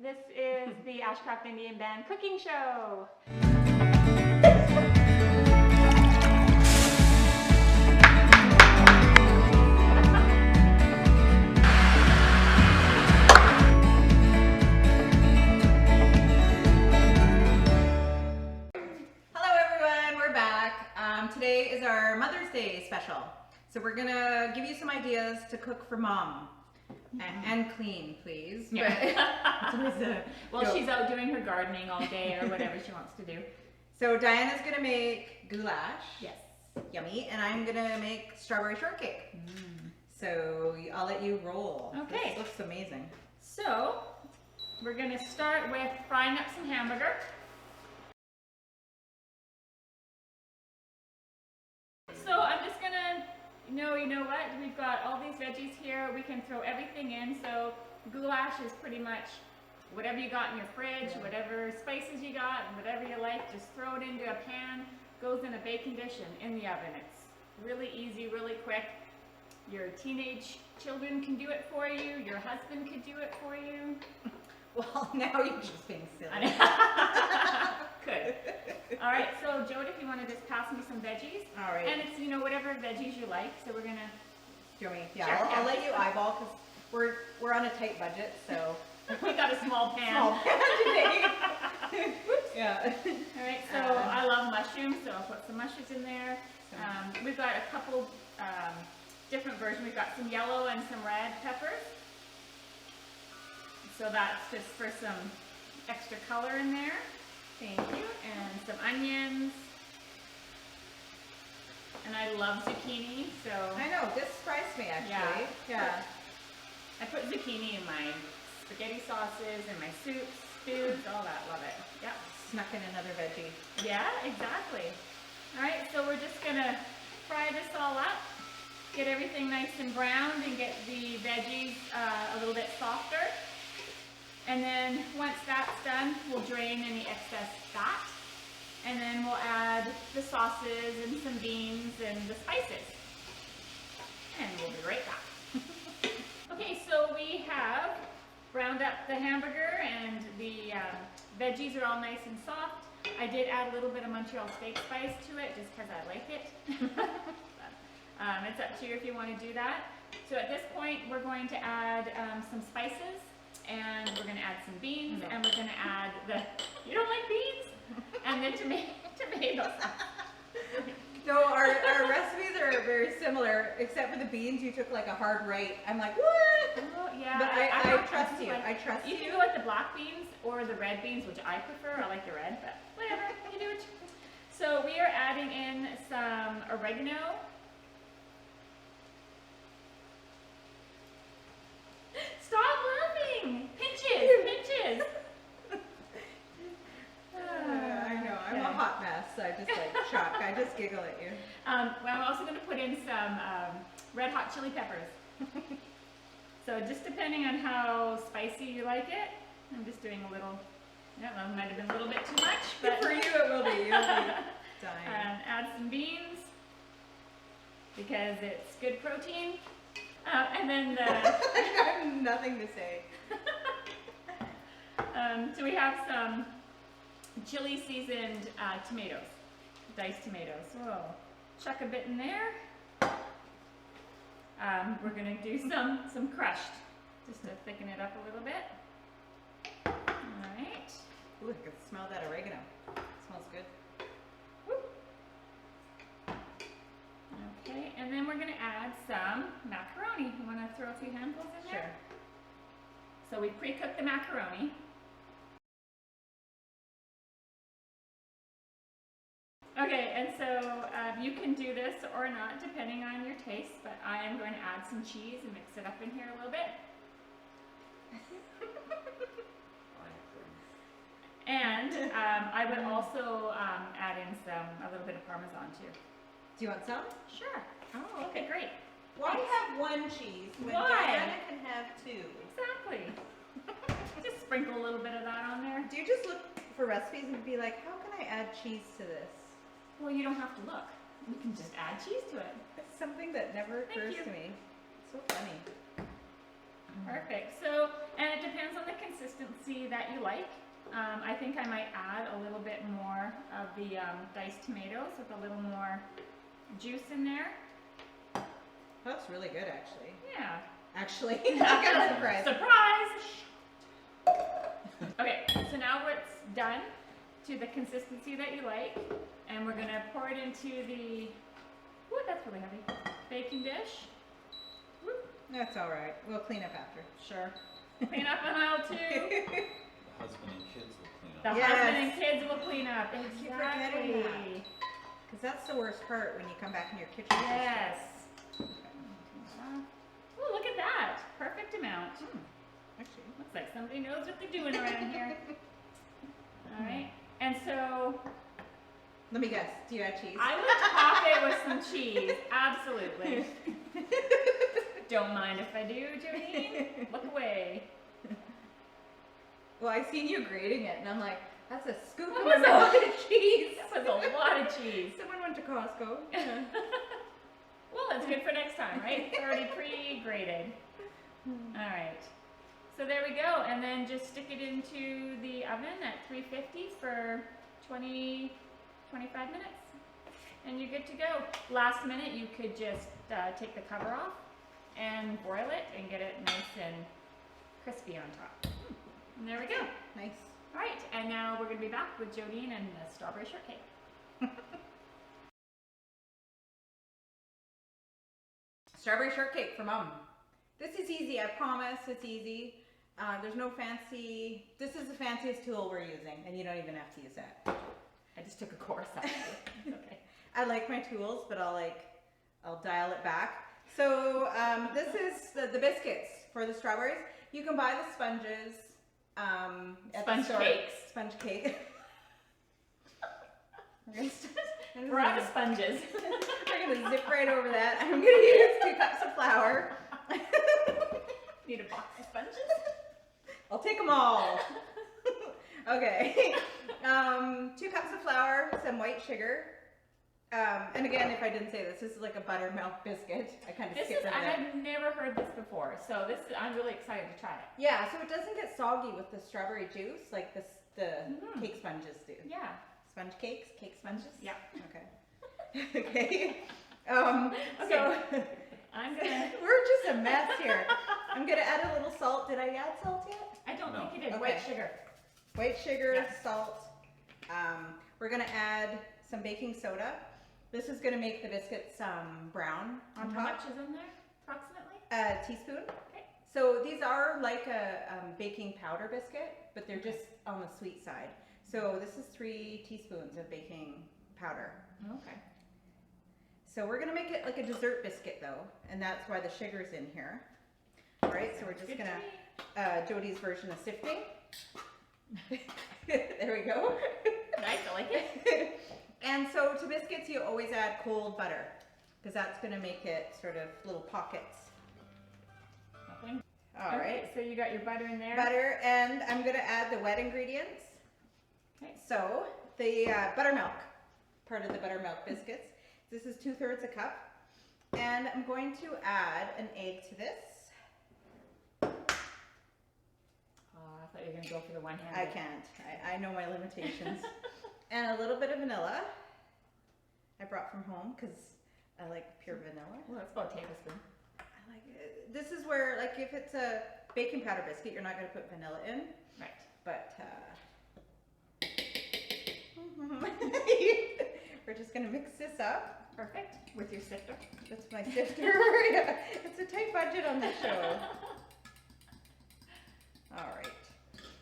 This is the Ashcroft Indian Band cooking show. Today is our Mother's Day special. So we're gonna give you some ideas to cook for mom. And clean, please. Yeah. Well, she's out doing her gardening all day or whatever she wants to do. So Diana's gonna make goulash. Yes. Yummy. And I'm gonna make strawberry shortcake. So I'll let you roll. Okay. This looks amazing. So we're gonna start with frying up some hamburger. So I'm just gonna, you know what? We've got all these veggies here. We can throw everything in. So goulash is pretty much whatever you got in your fridge, whatever spices you got, and whatever you like, just throw it into a pan. Goes in a baking dish and in the oven. It's really easy, really quick. Your teenage children can do it for you. Your husband could do it for you. Well, now you're just being silly. Good. All right, so Jode, if you want to just pass me some veggies. All right. And it's, whatever veggies you like. So we're gonna. Do you want me? Yeah, Sure, I'll let you eyeball because we're on a tight budget, so. We got a small pan. Small pan today. Yeah. All right, so I love mushrooms, so I'll put some mushrooms in there. We've got a couple different versions. We've got some yellow and some red peppers. So that's just for some extra color in there. Thank you. And some onions. And I love zucchini, so. I know, this surprised me actually. Yeah. I put zucchini in my spaghetti sauces and my soups, stews, all that. Love it. Yep. Snuck in another veggie. Yeah, exactly. All right, so we're just gonna fry this all up, get everything nice and browned, and get the veggies a little bit softer. And then once that's done, we'll drain any excess fat. And then we'll add the sauces and some beans and the spices. And we'll be right back. Okay, so we have browned up the hamburger and the veggies are all nice and soft. I did add a little bit of Montreal steak spice to it just because I like it. It's up to you if you want to do that. So at this point, we're going to add some spices. And we're going to add some beans, and we're going to add the, you don't like beans? And the tomato sauce. No, our recipes are very similar, except for the beans, you took like a hard right. I'm like, what? Oh, yeah. But I trust you. I trust you. You can go with the black beans or the red beans, which I prefer. I like the red, but whatever. You do it. So we are adding in some oregano. Stop laughing! Pinches! I know, I'm a hot mess. I just like shock. I just giggle at you. Well, I'm also going to put in some red hot chili peppers. So just depending on how spicy you like it, I'm just doing a little, that might have been a little bit too much. But for you it will be. You'll be dying. Add some beans because it's good protein. And then I have nothing to say. So we have some chili seasoned tomatoes, diced tomatoes. So we'll chuck a bit in there. We're gonna do some crushed, just to thicken it up a little bit. All right. Ooh, I can smell that oregano. It smells good. Okay, and then we're going to add some macaroni. You want to throw a few handfuls in there? Sure. So we pre-cooked the macaroni. Okay, and so you can do this or not depending on your taste, but I am going to add some cheese and mix it up in here a little bit. And I would also add in a little bit of Parmesan too. Do you want some? Sure. Oh, Okay, great. Why have one cheese when Why? Diana can have two? Exactly. Just sprinkle a little bit of that on there. Do you just look for recipes and be like, how can I add cheese to this? Well, you don't have to look. You can just add cheese to it. It's something that never occurs to me. So funny. Perfect. So, and it depends on the consistency consistency that you like. I think I might add a little bit more of the diced tomatoes with a little more juice in there. That's really good, actually. Yeah. Actually, I'm kind of surprised. Surprise! Okay, so now it's done to the consistency that you like, and we're gonna pour it into the, ooh, that's really heavy, baking dish. Woo. That's all right. We'll clean up after. Sure. Clean up on aisle 2. The husband and kids will clean up. The Yes. husband and kids will clean up. keep forgetting Exactly. that. Because that's the worst part when you come back in your kitchen. Yes. Oh, look at that. Perfect amount. Actually. Looks like somebody knows what they're doing around here. All right. And so Let me guess. Do you add cheese? I would top it with some cheese. Absolutely. Don't mind if I do, Jodine. Look away. Well, I seen you grating it, and I'm like, that's a scoop That of was a- American cheese. That was a lot of cheese. Someone went to Costco. Well, it's good for next time, right? It's already pre-grated. All right. So there we go. And then just stick it into the oven at 350 for 20, 25 minutes. And you're good to go. Last minute, you could just take the cover off and broil it and get it nice and crispy on top. And there we go. Nice. All right, and now we're going to be back with Jodine and the strawberry shortcake. Strawberry shortcake for Mom. This is easy, I promise. It's easy. There's no fancy. This is the fanciest tool we're using, and you don't even have to use that. I just took a course actually. It's okay. I like my tools, but I'll dial it back. So this is the biscuits for the strawberries. You can buy the sponges. At the Sponge store. cakes. Sponge cake. We're out of sponges. I'm gonna zip right over that. I'm gonna use 2 cups of flour. Need a box of sponges? I'll take them all. Okay. 2 cups of flour, some white sugar. And again, if I didn't say this is like a buttermilk biscuit. I kind of This skipped is, over that. I've never heard this before, so I'm really excited to try it. Yeah, so it doesn't get soggy with the strawberry juice like the cake sponges do. Yeah. Sponge cakes, cake sponges. Yeah. Okay. Okay. Okay. So I'm gonna. we're just a mess here. I'm gonna add a little salt. Did I add salt yet? I don't No. think you did. Okay. White sugar. White sugar, Yes. salt. We're gonna add some baking soda. This is gonna make the biscuits brown on How top. much is in there, approximately? A teaspoon. Okay. So these are like a baking powder biscuit, but they're just on the sweet side. So this is 3 teaspoons of baking powder. Okay. So we're gonna make it like a dessert biscuit though, and that's why the sugar's in here. All right, so we're just Good to gonna, Jodie's version of sifting. There we go. Nice, I like it. And so to biscuits, you always add cold butter, because that's gonna make it sort of little pockets. Nothing. All Okay, right, so you got your butter in there. butter, and I'm gonna add the wet ingredients. Okay. So the buttermilk, part of the buttermilk biscuits. This is 2/3 a cup. And I'm going to add an egg to this. Oh, I thought you were gonna go for the one hand. I can't, I know my limitations. And a little bit of vanilla. I brought from home because I like pure vanilla. Well, that's about a tablespoon. I like it. This is where, like if it's a baking powder biscuit, you're not gonna put vanilla in, Right. but we're just gonna mix this up. Perfect. With your sifter. That's my sifter. Yeah. It's a tight budget on this show.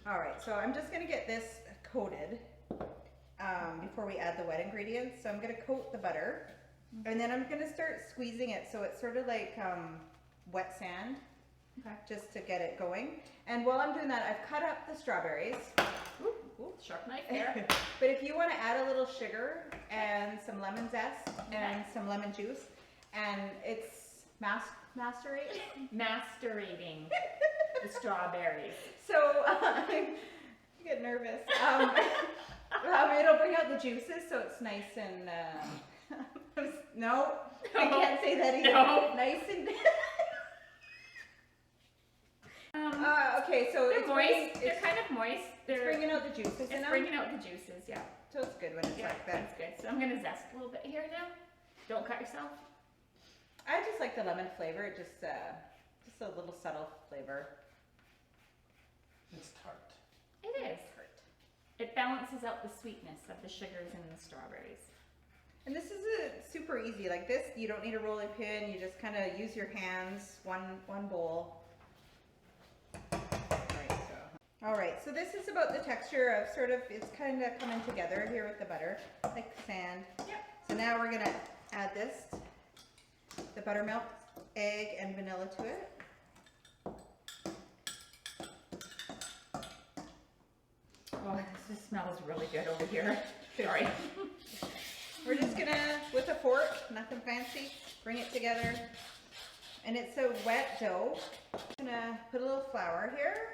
All right, so I'm just gonna get this coated before we add the wet ingredients. So I'm gonna coat the butter, and then I'm gonna start squeezing it so it's sort of like wet sand, Okay. just to get it going. And while I'm doing that, I've cut up the strawberries. Ooh, sharp knife there. But if you want to add a little sugar and some lemon zest and some lemon juice, and it's macerating. Masterating the strawberries. So I get nervous. It'll bring out the juices, so it's nice and no, I can't say that either. No. Nice and. Okay, so They're it's moist. waiting- They're it's- kind of moist. It's bringing out the juices in It's them. bringing out the juices, yeah. So it's good when it's Yeah, like that. that's good. So I'm gonna zest a little bit here now. Don't cut yourself. I just like the lemon flavor, just a little subtle flavor. It's tart. It is. It balances out the sweetness of the sugars and the strawberries. And this is super easy. Like this, you don't need a rolling pin. You just kind of use your hands, one bowl. All right, so this is about the texture of sort of, it's kind of coming together here with the butter, like sand. Yep. So now we're gonna add this, the buttermilk, egg, and vanilla to it. Oh, this smells really good over here. Sorry. We're just gonna, with a fork, nothing fancy, bring it together. And it's a wet dough. I'm gonna put a little flour here.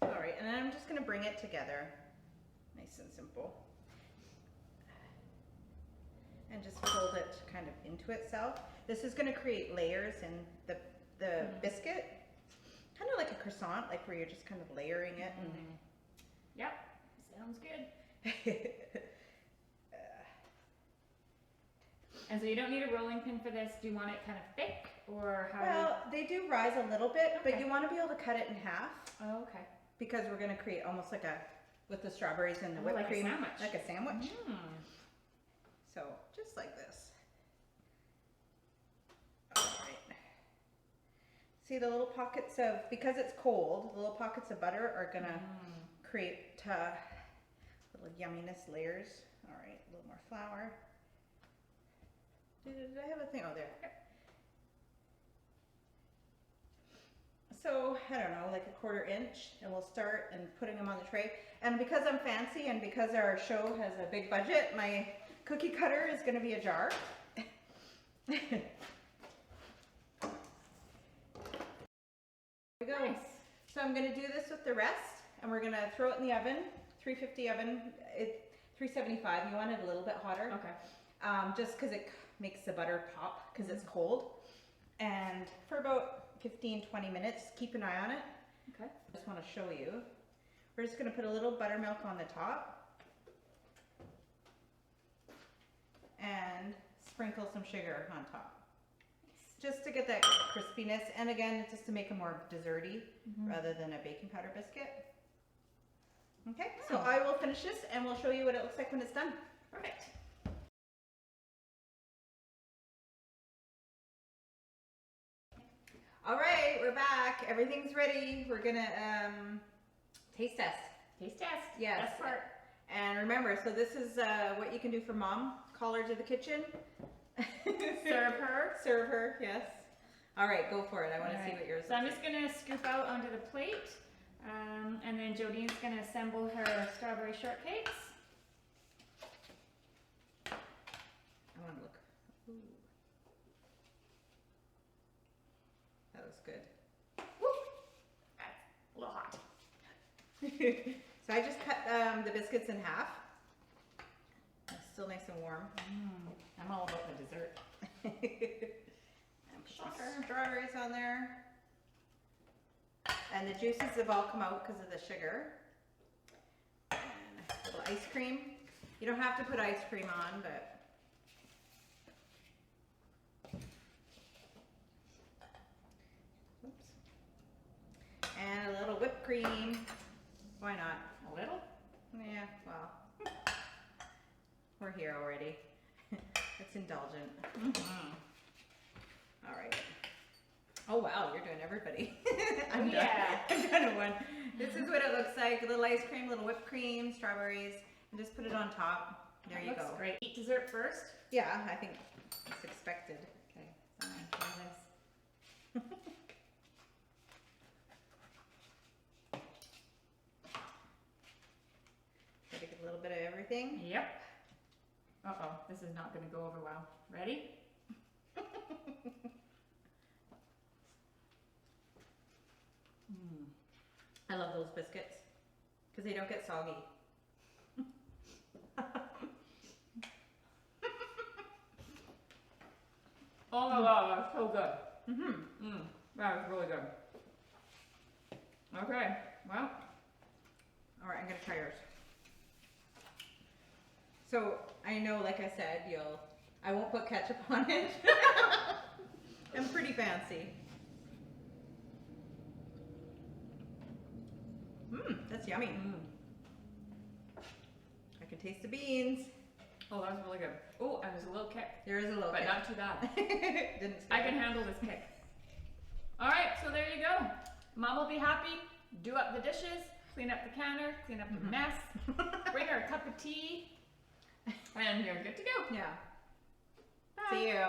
All right, and then I'm just gonna bring it together. Nice and simple. And just fold it kind of into itself. This is gonna create layers in the biscuit. Kind of like a croissant, like where you're just kind of layering it. Yep, sounds good. And so you don't need a rolling pin for this. Do you want it kind of thick or how? Well, they do rise a little bit, but Okay. you want to be able to cut it in half Oh, okay. because we're going to create almost like a, with the strawberries and the Oh, whipped like a cream, sandwich. like a sandwich. Mm. So just like this. All right. See the little pockets of, because it's cold, the little pockets of butter are going to create little yumminess layers. All right, a little more flour. Did I have a thing? Oh, there. So, I don't know, like a 1/4 inch, and we'll start and putting them on the tray. And because I'm fancy and because our show has a big budget, my cookie cutter is going to be a jar. There we go. Nice. So I'm going to do this with the rest, and we're going to throw it in the oven, 350 oven, 375. You want it a little bit hotter. Okay. Just because it makes the butter pop because it's cold. And for about 15-20 minutes, keep an eye on it. Okay. I just want to show you. We're just going to put a little buttermilk on the top and sprinkle some sugar on top. Just to get that crispiness, and again, just to make it more desserty rather than a baking powder biscuit. Okay, so I will finish this and we'll show you what it looks like when it's done. Perfect. All right, we're back. Everything's ready. We're gonna taste test. Taste test. Yes. Best part. And remember, so this is what you can do for mom. Call her to the kitchen. Serve her. Serve her, yes. All right, go for it. I want to see what yours is. So I'm just gonna scoop out onto the plate, and then Jodine's gonna assemble her strawberry shortcakes. I want to look. Ooh. That was good. Woo! That's a little hot. So I just cut the biscuits in half. It's still nice and warm. I'm all about the dessert. And put some strawberries on there. And the juices have all come out because of the sugar. And a little ice cream. You don't have to put ice cream on, but oops. And a little whipped cream. Why not? A little? Yeah, well, we're here already. It's indulgent. All right. Oh wow, you're doing everybody. I'm done. I'm done with one. This is what it looks like. A little ice cream, a little whipped cream, strawberries, and just put it on top. There you Looks go. great. Eat dessert first. Yeah, I think it's expected. Okay, so I'm gonna try this. Gotta get a little bit of everything. Yep. Uh-oh, this is not gonna go over well. Ready? I love those biscuits because they don't get soggy. Oh my god, that's so good. Mm-hmm. That was really good. Okay, well. All right, I'm gonna try yours. So I know, like I said, I won't put ketchup on it. I'm pretty fancy. That's yummy. I can taste the beans. Oh, that was really good. Oh, and there's a little kick, There is a little but kick. not too bad. Didn't I scare can me. handle this kick. All right, so there you go. Mom will be happy. Do up the dishes, clean up the counter, clean up the mess, bring her a cup of tea, and you're good to go. Yeah. Bye. See you.